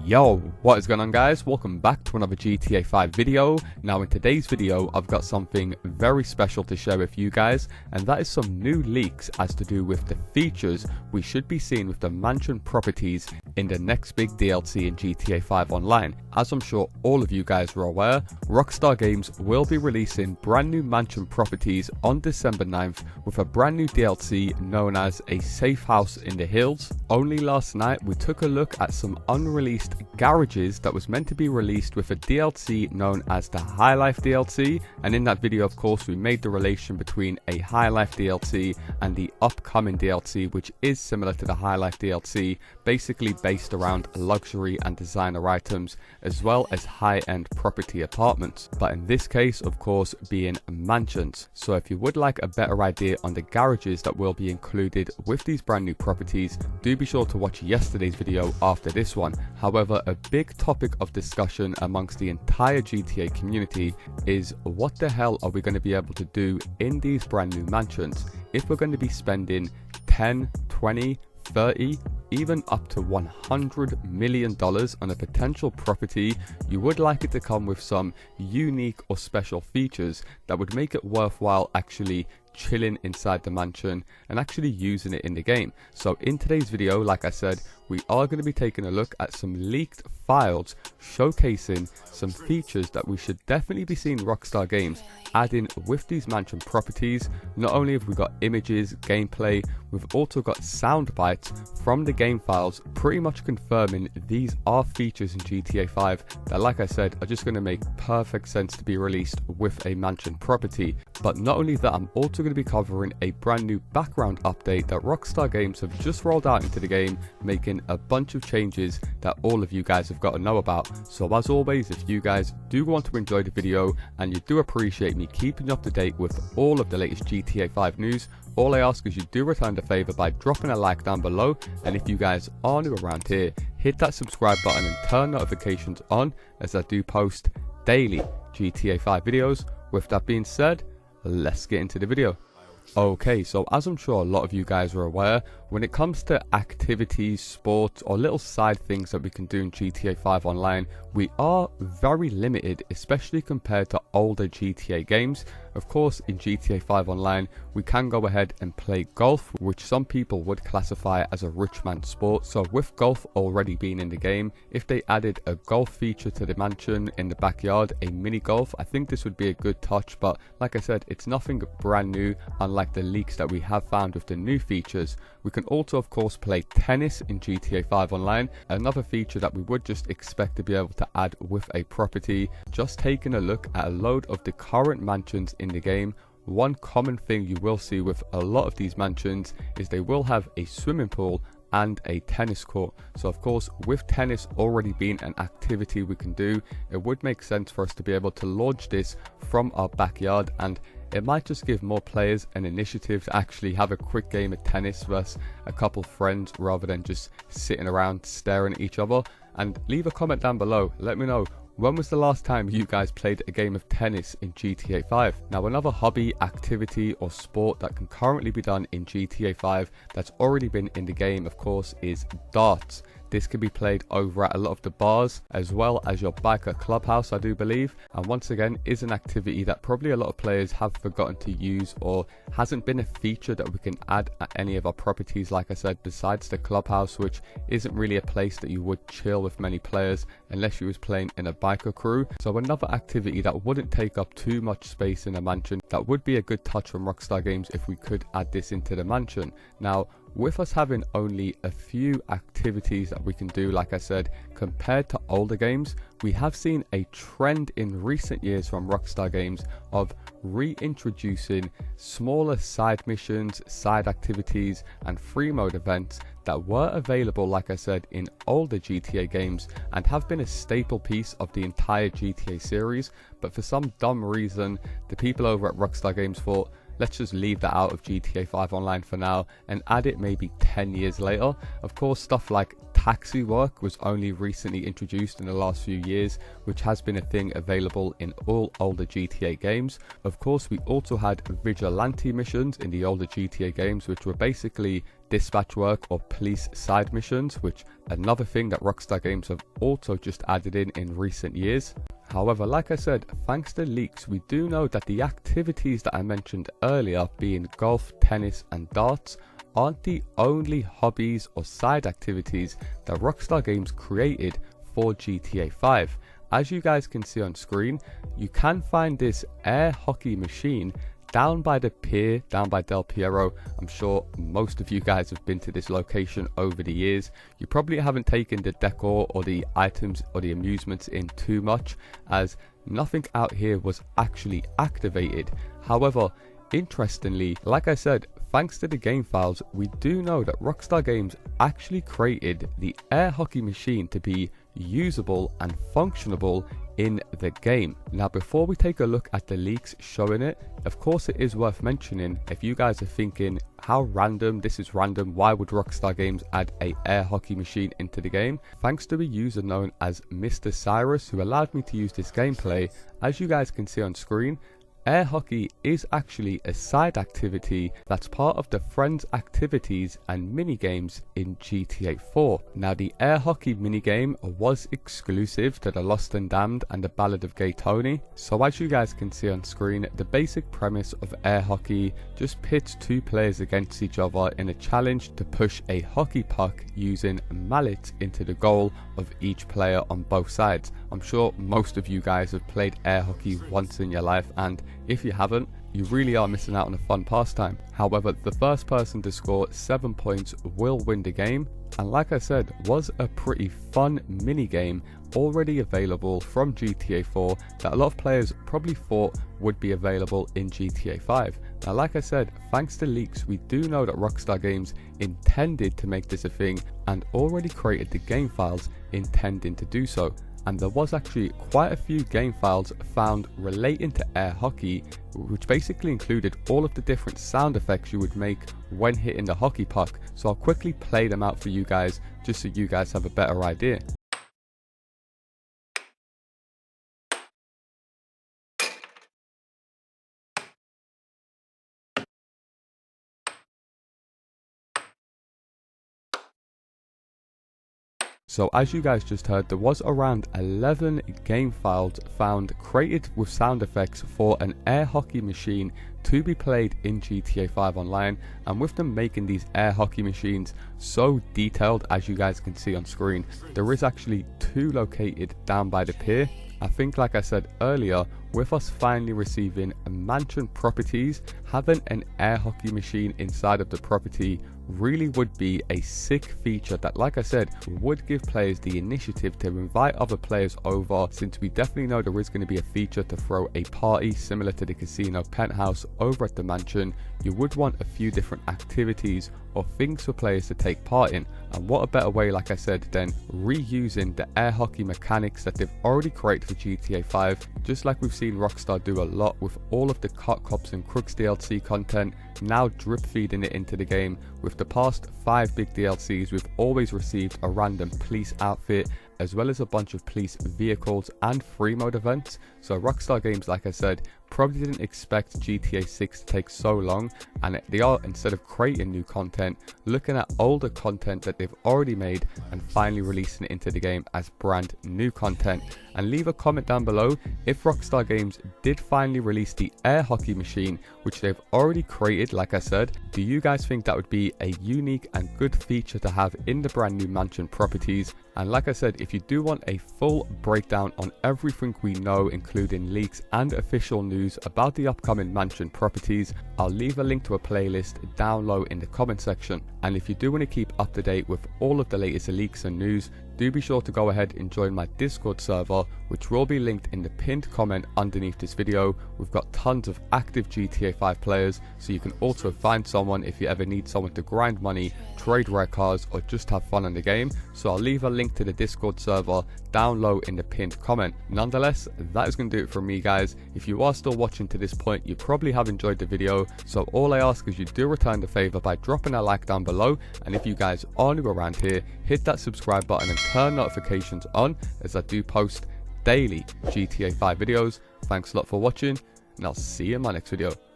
Yo, what is going on guys? Welcome back to another GTA 5 video. Now in today's video I've got something very special to share with you guys, and that is some new leaks as to do with the features we should be seeing with the mansion properties in the next big DLC in GTA 5 Online. As I'm sure all of you guys are aware, Rockstar Games will be releasing brand new mansion properties on December 9th with a brand new DLC known as a Safehouse in the Hills. Only last night we took a look at some unreleased garages that was meant to be released with a DLC known as the High Life DLC, and in that video of course we made the relation between a High Life DLC and the upcoming DLC, which is similar to the High Life DLC, basically based around luxury and designer items as well as high-end property apartments, but in this case of course being mansions. So if you would like a better idea on the garages that will be included with these brand new properties, do be sure to watch yesterday's video after this one. However, a big topic of discussion amongst the entire GTA community is what the hell are we going to be able to do in these brand new mansions if we're going to be spending 10, 20, 30, even up to $100 million on a potential property. You would like it to come with some unique or special features that would make it worthwhile actually chilling inside the mansion and actually using it in the game. So in today's video, like I said, we are going to be taking a look at some leaked files showcasing some features that we should definitely be seeing Rockstar Games adding with these mansion properties. Not only have we got images, gameplay, we've also got sound bites from the game files pretty much confirming these are features in GTA 5 that, like I said, are just going to make perfect sense to be released with a mansion property. But not only that, I'm also going to be covering a brand new background update that Rockstar Games have just rolled out into the game, making a bunch of changes that all of you guys have got to know about. So as always, if you guys do want to enjoy the video and you do appreciate me keeping you up to date with all of the latest GTA 5 news, all I ask is you do return the favor by dropping a like down below, and if you guys are new around here, hit that subscribe button and turn notifications on as I do post daily GTA 5 videos. With that being said, let's get into the video. Okay, so as I'm sure a lot of you guys are aware, when it comes to activities, sports, or little side things that we can do in GTA 5 Online, we are very limited, especially compared to older GTA games. Of course, in GTA 5 Online, we can go ahead and play golf, which some people would classify as a rich man sport. So with golf already being in the game, if they added a golf feature to the mansion in the backyard, a mini golf, I think this would be a good touch. But like I said, it's nothing brand new, unlike the leaks that we have found with the new features. We can also of course play tennis in GTA 5 Online, another feature that we would just expect to be able to add with a property. Just taking a look at a load of the current mansions in the game, one common thing you will see with a lot of these mansions is they will have a swimming pool and a tennis court. So of course, with tennis already being an activity we can do, it would make sense for us to be able to launch this from our backyard, and it might just give more players an initiative to actually have a quick game of tennis versus a couple friends rather than just sitting around staring at each other. And leave a comment down below, let me know, when was the last time you guys played a game of tennis in GTA 5? Now another hobby, activity or sport that can currently be done in GTA 5 that's already been in the game of course is darts. This can be played over at a lot of the bars as well as your biker clubhouse, I do believe, and once again is an activity that probably a lot of players have forgotten to use or hasn't been a feature that we can add at any of our properties, like I said, besides the clubhouse, which isn't really a place that you would chill with many players unless you was playing in a biker crew. So another activity that wouldn't take up too much space in a mansion that would be a good touch from Rockstar Games if we could add this into the mansion. Now with us having only a few activities that we can do, like I said, compared to older games, we have seen a trend in recent years from Rockstar Games of reintroducing smaller side missions, side activities and free mode events that were available, like I said, in older GTA games and have been a staple piece of the entire GTA series. But for some dumb reason, the people over at Rockstar Games thought, let's just leave that out of GTA 5 Online for now and add it maybe 10 years later. Of course, stuff like taxi work was only recently introduced in the last few years, which has been a thing available in all older GTA games. Of course, we also had vigilante missions in the older GTA games, which were basically dispatch work or police side missions, which another thing that Rockstar Games have also just added in recent years. However, like I said, thanks to leaks, we do know that the activities that I mentioned earlier, being golf, tennis and darts, aren't the only hobbies or side activities that Rockstar Games created for GTA 5. As you guys can see on screen, you can find this air hockey machine down by the pier, down by Del Piero. I'm sure most of you guys have been to this location over the years. You probably haven't taken the decor or the items or the amusements in too much, as nothing out here was actually activated. However, interestingly, like I said, thanks to the game files, we do know that Rockstar Games actually created the air hockey machine to be usable and functionable in the game. Now, before we take a look at the leaks showing it, of course it is worth mentioning, if you guys are thinking how random, this is random, why would Rockstar Games add a air hockey machine into the game? Thanks to a user known as Mr. Cyrus, who allowed me to use this gameplay. As you guys can see on screen, air hockey is actually a side activity that's part of the friends activities and minigames in GTA 4. Now, the air hockey minigame was exclusive to the Lost and Damned and the Ballad of Gay Tony. So as you guys can see on screen, the basic premise of air hockey just pits two players against each other in a challenge to push a hockey puck using mallets into the goal of each player on both sides. I'm sure most of you guys have played air hockey once in your life, and if you haven't, you really are missing out on a fun pastime. However, the first person to score 7 points will win the game, and like I said, was a pretty fun mini game already available from GTA 4 that a lot of players probably thought would be available in GTA 5. Now, like I said, thanks to leaks, we do know that Rockstar Games intended to make this a thing and already created the game files intending to do so. And there was actually quite a few game files found relating to air hockey, which basically included all of the different sound effects you would make when hitting the hockey puck. So I'll quickly play them out for you guys, just so you guys have a better idea. So as you guys just heard, there was around 11 game files found created with sound effects for an air hockey machine to be played in GTA 5 Online, and with them making these air hockey machines so detailed, as you guys can see on screen, there is actually 2 located down by the pier. I think, like I said earlier, with us finally receiving mansion properties, having an air hockey machine inside of the property really would be a sick feature that, like I said, would give players the initiative to invite other players over, since we definitely know there is going to be a feature to throw a party similar to the casino penthouse over at the mansion. You would want a few different activities or things for players to take part in, and what a better way, like I said, than reusing the air hockey mechanics that they've already created for GTA 5, just like we've seen Rockstar do a lot with all of the Cops and Crooks DLC content, now drip feeding it into the game. With the past 5 big DLCs, we've always received a random police outfit, as well as a bunch of police vehicles and free mode events. So Rockstar Games, like I said, probably didn't expect GTA 6 to take so long, and they are, instead of creating new content, looking at older content that they've already made and finally releasing it into the game as brand new content. And leave a comment down below if Rockstar Games did finally release the air hockey machine, which they've already created, like I said. Do you guys think that would be a unique and good feature to have in the brand new mansion properties? And like I said, if you do want a full breakdown on everything we know, including leaks and official news about the upcoming mansion properties, I'll leave a link to a playlist down low in the comment section. And if you do want to keep up to date with all of the latest leaks and news, do be sure to go ahead and join my Discord server, which will be linked in the pinned comment underneath this video. We've got tons of active GTA 5 players, so you can also find someone if you ever need someone to grind money, trade rare cars, or just have fun in the game. So I'll leave a link link to the Discord server down low in the pinned comment. Nonetheless, that is going to do it from me, guys. If you are still watching to this point, you probably have enjoyed the video, so all I ask is you do return the favor by dropping a like down below, and if you guys are new around here, hit that subscribe button and turn notifications on, as I do post daily GTA 5 videos. Thanks a lot for watching, and I'll see you in my next video.